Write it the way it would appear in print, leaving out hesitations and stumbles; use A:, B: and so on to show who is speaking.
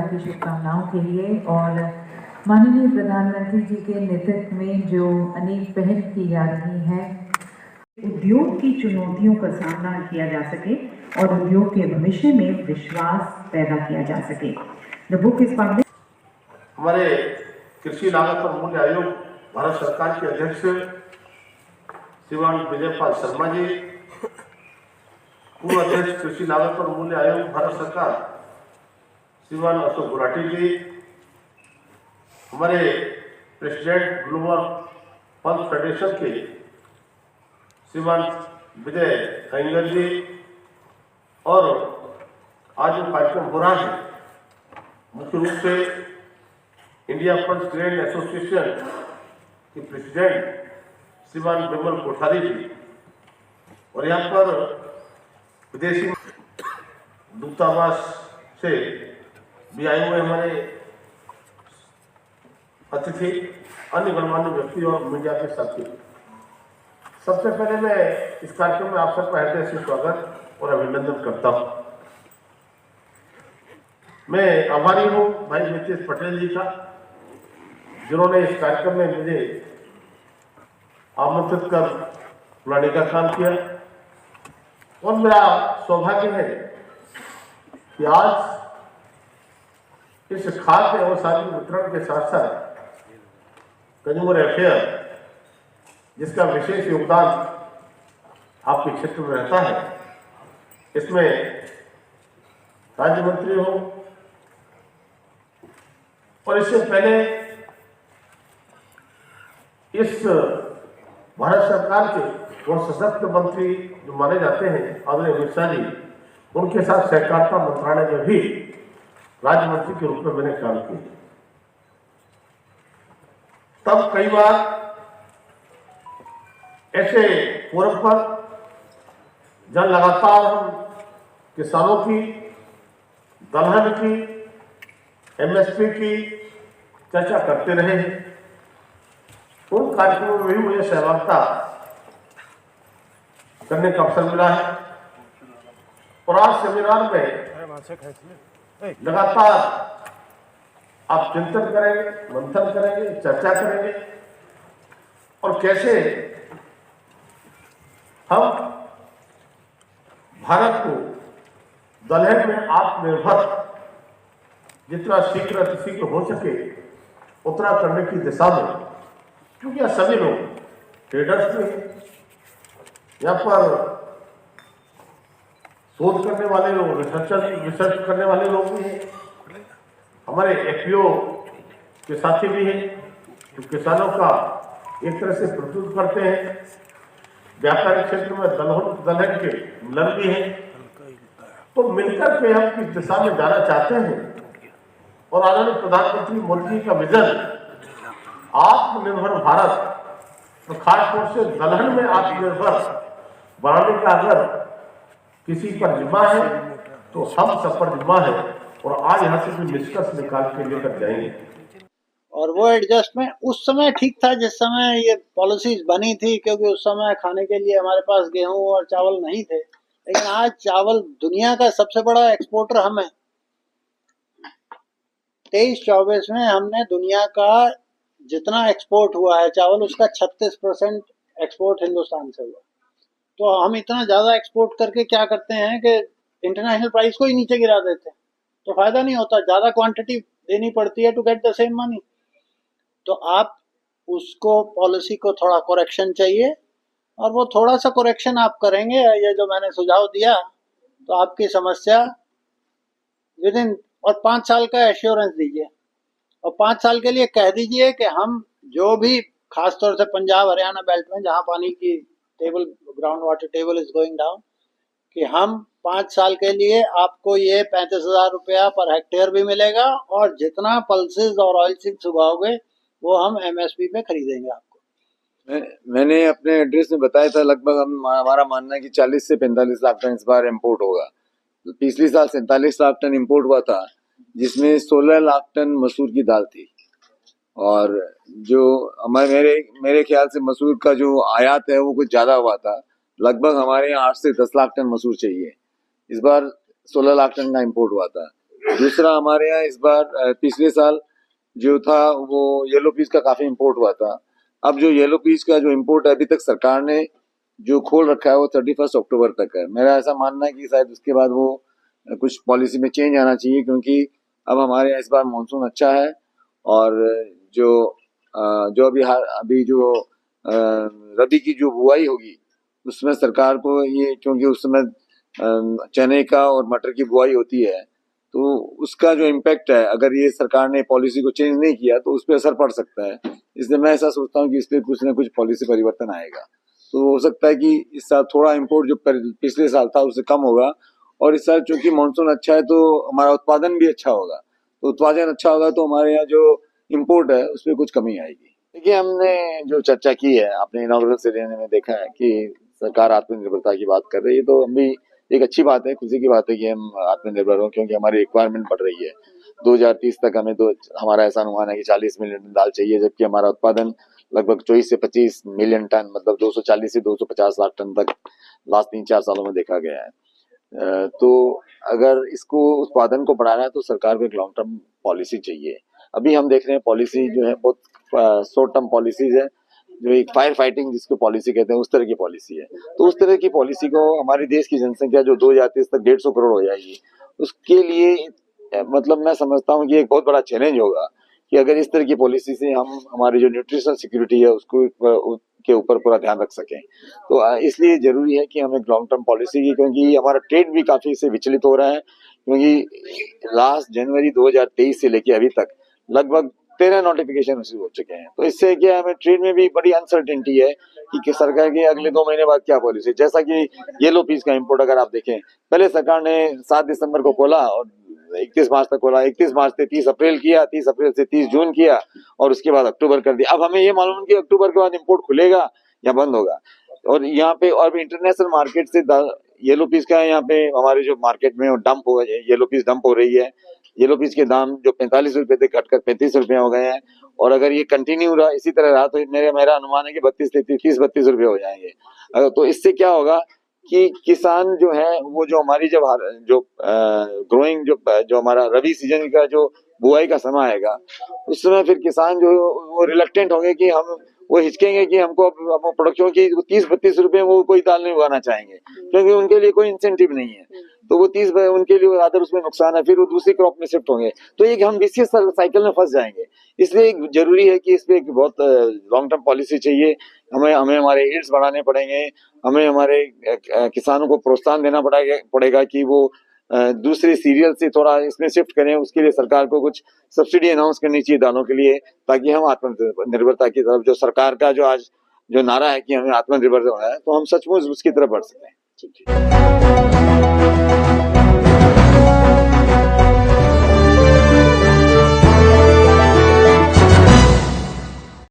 A: की शुभकामनाओं के लिए और माननीय प्रधानमंत्री जी के नेतृत्व में जो अनेक पहल की जा रही है, उद्योग की चुनौतियों का सामना किया जा सके और उद्योग के भविष्य में विश्वास पैदा किया जा सके। The book is publish.
B: हमारे कृषि लागत पर मूल्य आयोग भारत सरकार के अध्यक्ष श्रीमान विजयपाल शर्मा जी, पूर्व अध्यक्ष कृषि लागत पर मूल्य आयोग भारत सरकार श्रीमान अशोक गुलाटी जी, हमारे प्रेसिडेंट ग्लोबल फंड फेडरेशन के श्रीमान विजय अयंगर जी, और आज जो कार्यक्रम हो रहा है मुख्य रूप से इंडिया फंड ग्रेन एसोसिएशन के प्रेसिडेंट श्रीमान विमल कोठारी जी, और यहाँ पर विदेशी दूतावास से भी आए हुए हमारे अतिथि, अन्य गणमान्य व्यक्ति और मीडिया के साथी। सबसे पहले मैं इस कार्यक्रम में आप सबका हृदय से स्वागत और अभिनंदन करता हूँ। मैं आभारी हूँ भाई नीतीश पटेल जी का, जिन्होंने इस कार्यक्रम में मुझे आमंत्रित कर बुलाने का काम किया, और मेरा सौभाग्य है कि आज इस खाद्य और सार्वजनिक वितरण के साथ साथ कंज्यूमर अफेयर, जिसका विशेष योगदान आपके क्षेत्र में रहता है, इसमें राज्य मंत्री हो, और इससे पहले इस भारत सरकार के और सशक्त मंत्री जो माने जाते हैं आदरणीय अमित शाह जी, उनके साथ सहकारिता मंत्रालय में भी राज्य मंत्री के रूप में मैंने काम किया। तब कई बार ऐसे फोरम पर जब लगातार हम किसानों की, दलहन की, एमएसपी की चर्चा करते रहे हैं, उन कार्यक्रमों में भी मुझे सहभागिता करने का अवसर मिला है। और आज सेमिनार में लगातार आप चिंतन करेंगे, मंथन करेंगे, चर्चा करेंगे, और कैसे हम भारत को दलहन में आत्मनिर्भर जितना शीघ्र अतिशीघ्र हो सके उतना करने की दिशा में, क्योंकि यह सभी लोग ट्रेडर्स भी हैं, यहाँ पर शोध करने वाले लोग, रिसर्च करने वाले लोग भी हैं, हमारे एफपीओ के साथी भी हैं जो किसानों का एक तरह से प्रस्तुत करते हैं, व्यापारिक क्षेत्र में दलहन के मिलर भी हैं। तो मिलकर के हम किस दिशा में जाना चाहते हैं, और आदरणीय प्रधानमंत्री मोदी जी का विजन आत्मनिर्भर भारत, तो खासतौर से दलहन में आत्मनिर्भर बनाने का अगर किसी पर जिम्मा है तो हम सब पर जिम्मा है, और आज यहाँ से भी निष्कर्ष निकाल के लेकर जाएंगे।
C: और वो एडजस्टमेंट उस समय ठीक था जिस समय ये पॉलिसीज बनी थी, क्योंकि उस समय खाने के लिए हमारे पास गेहूं और चावल नहीं थे। लेकिन आज चावल दुनिया का सबसे बड़ा एक्सपोर्टर हम है। 23-24 में हमने दुनिया का जितना एक्सपोर्ट हुआ है चावल, उसका 36% एक्सपोर्ट हिंदुस्तान से हुआ। तो हम इतना ज्यादा एक्सपोर्ट करके क्या करते हैं कि इंटरनेशनल प्राइस को ही नीचे गिरा देते हैं, तो फायदा नहीं होता, ज्यादा क्वांटिटी देनी पड़ती है to get the same money. तो आप उसको पॉलिसी को थोड़ा करेक्शन चाहिए, और वो थोड़ा सा करेक्शन आप करेंगे, ये जो मैंने सुझाव दिया, तो आपकी समस्या विद इन, और 5 साल का एश्योरेंस दीजिए, और 5 साल के लिए कह दीजिए कि हम जो भी, खासतौर से पंजाब हरियाणा बेल्ट में जहां पानी की table, ground water table is going down, कि हम 5 साल के लिए आपको ये 35,000 रुपया पर हेक्टेयर भी मिलेगा, और जितना पल्सेस और ऑयल सीड्स उगाओगे वो हम एमएसपी पे खरीदेंगे आपको।
D: मैंने अपने एड्रेस में बताया था, लगभग हमारा मानना है कि 40 से 45 लाख टन इस बार इम्पोर्ट होगा। तो पिछले साल 47 लाख टन इम्पोर्ट हुआ था, जिसमें 16 लाख टन मसूर की दाल थी, और जो मेरे ख्याल से मसूर का जो आयात है वो कुछ ज्यादा हुआ था। लगभग हमारे यहाँ 8 से 10 लाख टन मसूर चाहिए। इस बार 16 लाख टन का इम्पोर्ट हुआ था। दूसरा हमारे यहाँ इस बार पिछले साल जो था वो येलो पीस का काफी इम्पोर्ट हुआ था। अब जो येलो पीस का जो इम्पोर्ट है अभी तक सरकार ने जो खोल रखा है वो 31 अक्टूबर तक है। मेरा ऐसा मानना है कि शायद उसके बाद वो कुछ पॉलिसी में चेंज आना चाहिए, क्योंकि अब हमारे यहाँ इस बार मानसून अच्छा है और जो जो अभी जो रबी की जो बुआई होगी उसमें सरकार को ये, क्योंकि उस समय चने का और मटर की बुआई होती है, तो उसका जो इम्पैक्ट है अगर ये सरकार ने पॉलिसी को चेंज नहीं किया तो उस पर असर पड़ सकता है। इसलिए मैं ऐसा सोचता हूँ कि इस पर कुछ न कुछ पॉलिसी परिवर्तन आएगा। तो हो सकता है कि इस साल थोड़ा इम्पोर्ट जो पिछले साल था उससे कम होगा, और इस साल चूंकि मानसून अच्छा है तो हमारा उत्पादन भी अच्छा होगा। तो उत्पादन अच्छा होगा तो हमारे यहाँ जो इम्पोर्ट है उसमें कुछ कमी आएगी। देखिए, हमने जो चर्चा की है अपने इनॉग्रेशन सेरेमनी में देखा है कि सरकार आत्मनिर्भरता की बात कर रही है, तो हम भी एक अच्छी बात है, खुशी की बात है कि हम आत्मनिर्भर हो, क्योंकि हमारी रिक्वायरमेंट बढ़ रही है। 2030 तक हमें हमारा ऐसा अनुमान है कि 40 मिलियन टन दाल चाहिए, जबकि हमारा उत्पादन लगभग 24 से 25 मिलियन टन, मतलब 240 से 250 लाख टन तक लास्ट 3-4 सालों में देखा गया है। तो अगर इसको उत्पादन को बढ़ाना है तो सरकार को एक लॉन्ग टर्म पॉलिसी चाहिए। अभी हम देख रहे हैं पॉलिसी जो है बहुत शॉर्ट टर्म पॉलिसीज है, जो एक फायर फाइटिंग जिसको पॉलिसी कहते हैं उस तरह की पॉलिसी है। तो उस तरह की पॉलिसी को हमारे देश की जनसंख्या जो 2030 तक 150 करोड़ हो जाएगी, उसके लिए मतलब मैं समझता हूँ कि एक बहुत बड़ा चैलेंज होगा कि अगर इस तरह की पॉलिसी से हम हमारी जो न्यूट्रिशनल सिक्योरिटी है उसको के ऊपर पूरा ध्यान रख सकें। तो इसलिए जरूरी है कि हम एक लॉन्ग टर्म पॉलिसी की, क्योंकि हमारा ट्रेड भी काफी इससे विचलित हो रहा है, क्योंकि लास्ट जनवरी 2023 से लेके अभी तक लगभग 13 नोटिफिकेशन रिसीव हो चुके हैं। तो इससे क्या हमें ट्रेड में भी बड़ी अनसर्टेनिटी है कि सरकार की अगले 2 महीने बाद क्या पॉलिसी। जैसा कि येलो पीस का इम्पोर्ट अगर आप देखें, पहले सरकार ने 7 दिसंबर को खोला और 31 मार्च तक खोला, 31 मार्च से 30 अप्रैल किया, 30 अप्रैल से 30 जून किया और उसके बाद अक्टूबर कर दिया। अब हमें ये मालूम कि अक्टूबर के बाद इम्पोर्ट खुलेगा या बंद होगा। और यहाँ पे और इंटरनेशनल मार्केट से येलो पीस का यहाँ पे हमारे जो मार्केट में डंप हो येलो पीस डंप हो रही है। येलो पीस के दाम जो 45 रुपए थे घटकर 35 रुपए हो गए हैं, और अगर ये कंटिन्यू रहा इसी तरह रहा तो मेरा अनुमान है कि 30-32 रुपए हो जाएंगे। तो इससे क्या होगा कि किसान जो है वो जो हमारी जब जो ग्रोइंग जो हमारा रबी सीजन का जो बुआई का समय आएगा, उस समय फिर किसान जो वो रिलक्टेंट होंगे कि वो हिचकेंगे कि हमको प्रोडक्शन की 30-32 रुपए वो कोई दाल नहीं उगाना चाहेंगे, क्योंकि उनके लिए कोई इंसेंटिव नहीं है। तो वो 30 उनके लिए अगर उसमें नुकसान है, फिर वो दूसरी क्रॉप में शिफ्ट होंगे, तो एक हम विशेष साइकिल में फंस जाएंगे। इसलिए जरूरी है कि इस पे एक बहुत लॉन्ग टर्म पॉलिसी चाहिए। हमें हमारे यील्ड्स बढ़ाने पड़ेंगे, हमें हमारे किसानों को प्रोत्साहन देना पड़ेगा कि वो दूसरे सीरियल से थोड़ा इसमें शिफ्ट करें। उसके लिए सरकार को कुछ सब्सिडी अनाउंस करनी चाहिए दालों के लिए, ताकि हम आत्मनिर्भरता की तरफ, जो सरकार का जो आज जो नारा है कि हमें आत्मनिर्भर होना है, तो हम सचमुच उसकी तरफ बढ़ सकें।